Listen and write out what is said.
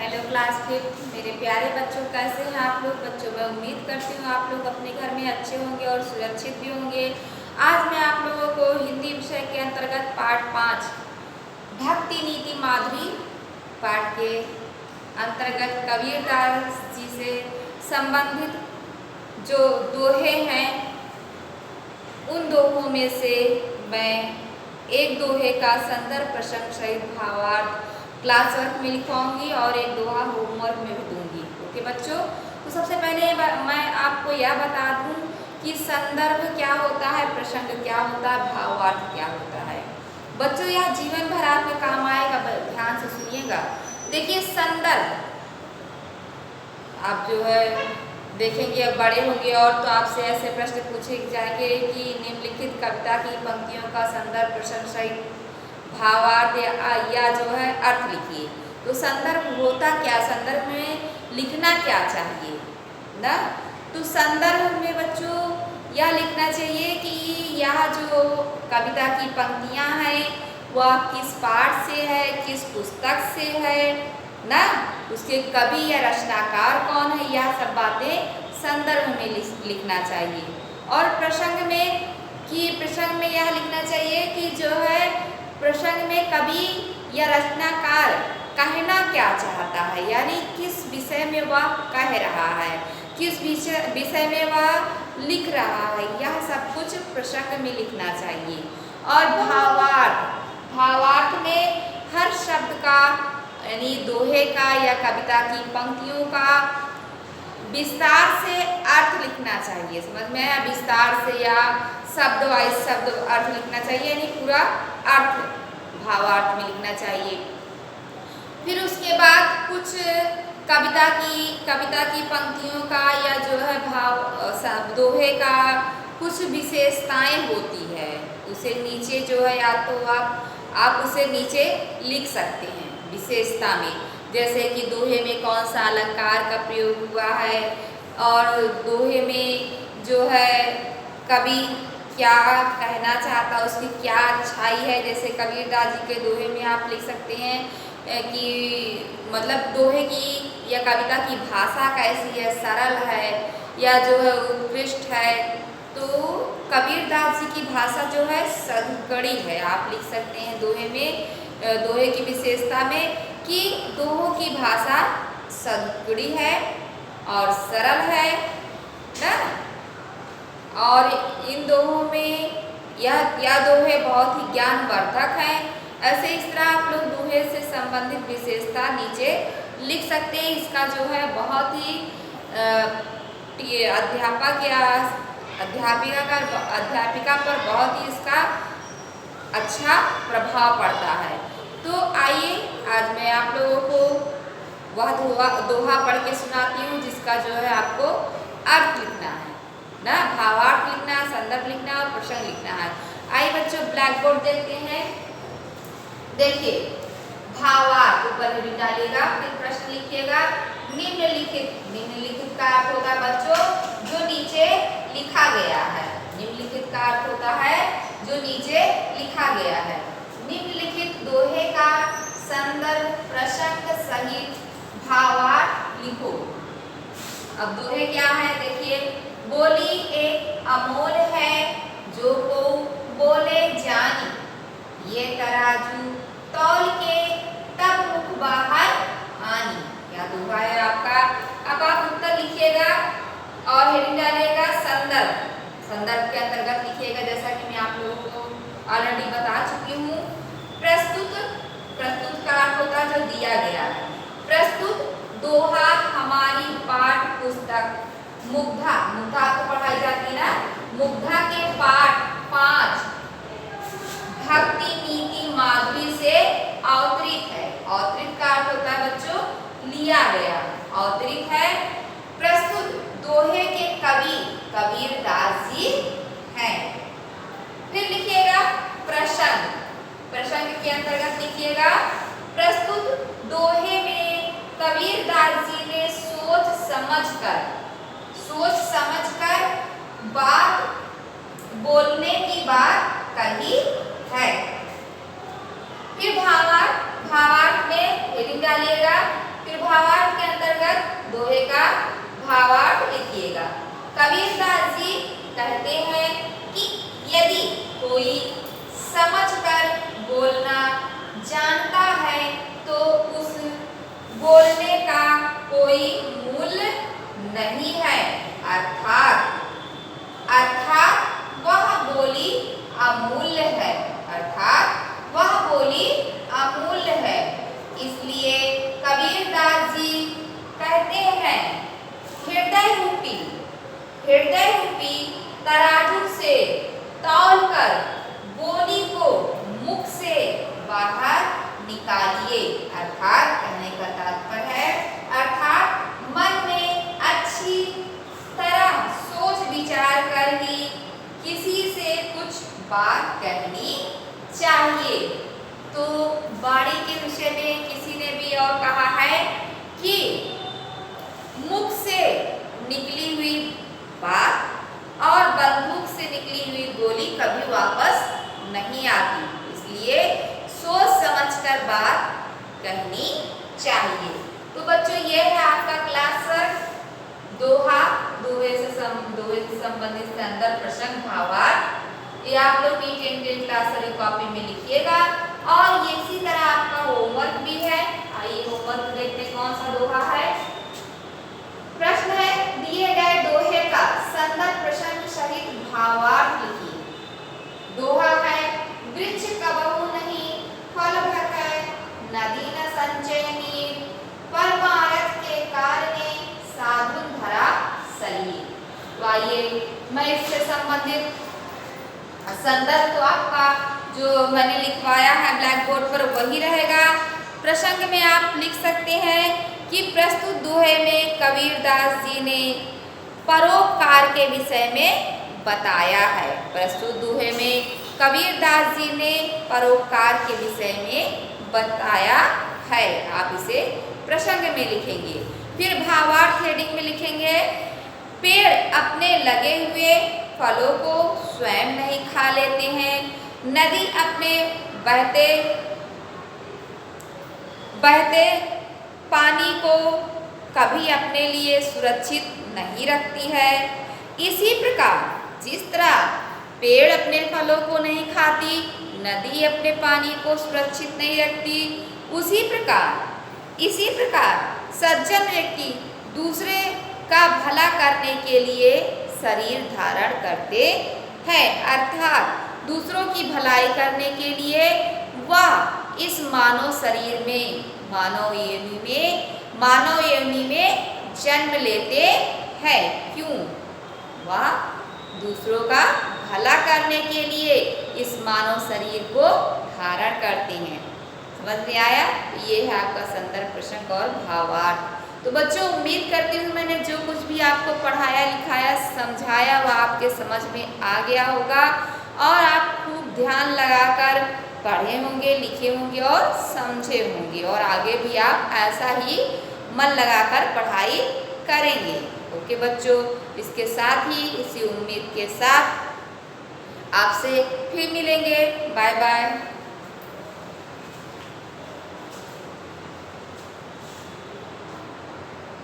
Hello class fifth मेरे प्यारे बच्चों, कैसे हैं आप लोग बच्चों। मैं उम्मीद करती हूँ आप लोग अपने घर में अच्छे होंगे और सुरक्षित भी होंगे। आज मैं आप लोगों को हिंदी विषय के अंतर्गत पाठ 5 भक्ति नीति माधुरी पाठ के अंतर्गत कबीरदास जी से संबंधित जो दोहे हैं उन दोहों में से मैं एक दोहे का संदर्भ प्रसंग सहित भावार्थ क्लास वर्क में लिखवाऊंगी और एक दोहा होमवर्क में भी दूंगी। ओके बच्चों, तो सबसे पहले मैं आपको यह बता दूं कि संदर्भ क्या होता है, प्रसंग क्या होता है, भावार्थ क्या होता है। बच्चों यह जीवन भर आपके काम आएगा, ध्यान से सुनिएगा। देखिए संदर्भ आप जो है देखेंगे, अब बड़े होंगे और तो आपसे ऐसे प्रश्न पूछे जाएंगे कि निम्नलिखित कविता की पंक्तियों का संदर्भ प्रसंग सहित भावार्थ या जो है अर्थ लिखिए। तो संदर्भ होता क्या, संदर्भ में लिखना क्या चाहिए ना। तो संदर्भ में बच्चों यह लिखना चाहिए कि यह जो कविता की पंक्तियां हैं वह किस पाठ से है, किस पुस्तक से है ना, उसके कवि या रचनाकार कौन है, यह सब बातें संदर्भ में लिखना चाहिए। और प्रसंग में यह लिखना चाहिए कि जो है प्रसंग में कवि या रचनाकार कहना क्या चाहता है, यानी किस विषय में वह कह रहा है, किस विषय में वह लिख रहा है, यह सब कुछ प्रसंग में लिखना चाहिए। और भावार्थ में हर शब्द का यानी दोहे का या कविता की पंक्तियों का विस्तार से अर्थ लिखना चाहिए। समझ में आया, विस्तार से या शब्द वाइज शब्द अर्थ लिखना चाहिए, यानी पूरा अर्थ भावार्थ में लिखना चाहिए। फिर उसके बाद कुछ कविता की पंक्तियों का या जो है दोहे का कुछ विशेषताएं होती है, उसे नीचे जो है या तो आप उसे नीचे लिख सकते हैं विशेषता में, जैसे कि दोहे में कौन सा अलंकार का प्रयोग हुआ है और दोहे में जो है कवि क्या कहना चाहता है, उसकी क्या अच्छाई है। जैसे कबीरदास जी के दोहे में आप लिख सकते हैं कि मतलब दोहे की या कविता की भाषा कैसी है, सरल है या जो है उत्कृष्ट है। तो कबीरदास जी की भाषा जो है सदगड़ी है, आप लिख सकते हैं दोहे में, दोहे की विशेषता में कि दोहों की भाषा सदगड़ी है और सरल है ना। और इन दोहों में यह दोहे बहुत ही ज्ञानवर्धक हैं। ऐसे इस तरह आप लोग दोहे से संबंधित विशेषता नीचे लिख सकते हैं। इसका जो है बहुत ही अध्यापक या अध्यापिका पर बहुत ही इसका अच्छा प्रभाव पड़ता है। तो आइए आज मैं आप लोगों को वह दोहा पढ़ के सुनाती हूँ जिसका जो है आपको अर्थ लिखना है ना, भावार्थ लिखना है, संदर्भ लिखना है और प्रसंग लिखना है। आइए बच्चों ब्लैक बोर्ड देखते हैं। देखिए भावार्थ ऊपर में डालिएगा, फिर प्रश्न लिखिएगा। निम्नलिखित का अर्थ होता है बच्चों जो नीचे लिखा गया है। निम्नलिखित का अर्थ होता है जो नीचे लिखा गया है। निम्नलिखित दोहे का संदर्भ प्रसंग सहित भावार्थ लिखो। अब दोहे क्या है देखिए, बोली एक अमोल है जो को बोले जानी, ये तराजू तौल के तब मुख बाहर आनी। क्या दोहा है आपका। अब आप उत्तर लिखिएगा और हेडिंग डालिएगा संदर्भ। संदर्भ के अंतर्गत लिखिएगा जैसा कि मैं आप लोगों को ऑलरेडी बता चुकी हूँ। प्रस्तुत का अर्थ होता है जो दिया गया है। प्रस्तुत दोहा हमारी पाठ पुस्तक मुग्धा तो पढ़ाई जाती है ना, मुग्धा के पाठ 5 भक्ति नीति माधुरी से अवतरित है। अवतरित का अर्थ होता है बच्चों लिया गया, अवतरित है। प्रस्तुत दोहे के कवि कबीरदास जी हैं। फिर लिखिएगा प्रसंग के अंतर्गत लिखिएगा प्रस्तुत दोहे में कबीरदास जी ने सोच समझकर बात बोलने की बात कही है। फिर भावार्थ में हेडिंग डालिएगा। फिर नहीं है। अर्थात वह बोली अमूल्य है। अर्थात वह बोली अमूल्य है। इसलिए कबीरदास जी कहते हैं, हृदय रूपी तराजू से तौलकर बोली को मुख से बाहर निकालिए। अर्थात कहने का तात्पर्य है, अर्थात मन में अच्छी तरह सोच विचार कर ही किसी से कुछ बात कहनी चाहिए। तो वाणी के विषय में किसी ने भी और कहा है कि मुख से निकली हुई बात और बंदूक से निकली हुई गोली कभी वापस नहीं आती, इसलिए सोच समझकर बात कहनी चाहिए। तो बच्चों, ये है आपका क्लास दोहे से संबंधित संदर्भ प्रसंग भावार्थ। ये आप लोग नीट क्लास वाली कॉपी में लिखिएगा। और ये इसी तरह आपका होमवर्क भी है। आइए होमवर्क देखते हैं कौन सा दोहा है। प्रश्न है, दिए गए दोहे का संदर्भ प्रसंग सहित भावार्थ लिखिए। दोहा है, वृक्ष कबहु नहीं फल भकै, नदी न संचय नीर, परमारथ के कारणे साधुन धरा सलीर। तो आइए मैं इससे संबंधित संदर्भ तो आपका जो मैंने लिखवाया है ब्लैक बोर्ड पर वही रहेगा। प्रसंग में आप लिख सकते हैं कि प्रस्तुत दोहे में कबीरदास जी ने परोपकार के विषय में बताया है। प्रस्तुत दोहे में कबीरदास जी ने परोपकार के विषय में बताया है। आप इसे प्रसंग में लिखेंगे। फिर भावार्थ हेडिंग में लिखेंगे, पेड़ अपने लगे हुए फलों को स्वयं नहीं खा लेते हैं, नदी अपने बहते पानी को कभी अपने लिए सुरक्षित नहीं रखती है। इसी प्रकार जिस तरह पेड़ अपने फलों को नहीं खाती, नदी अपने पानी को सुरक्षित नहीं रखती, इसी प्रकार सज्जन व्यक्ति दूसरे का भला करने के लिए शरीर धारण करते हैं। अर्थात दूसरों की भलाई करने के लिए वह इस मानव शरीर में, मानव योनि में जन्म लेते हैं। क्यों? वह दूसरों का भला करने के लिए इस मानव शरीर को धारण करते हैं। समझ में आया? ये है आपका संदर्भ प्रसंग और भावार्थ। तो बच्चों, उम्मीद करती हूँ मैंने जो कुछ भी आपको पढ़ाया, लिखाया, समझाया वह आपके समझ में आ गया होगा और आप खूब ध्यान लगाकर पढ़े होंगे, लिखे होंगे और समझे होंगे, और आगे भी आप ऐसा ही मन लगाकर पढ़ाई करेंगे। ओके बच्चों, इसके साथ ही इसी उम्मीद के साथ आपसे फिर मिलेंगे। Bye bye.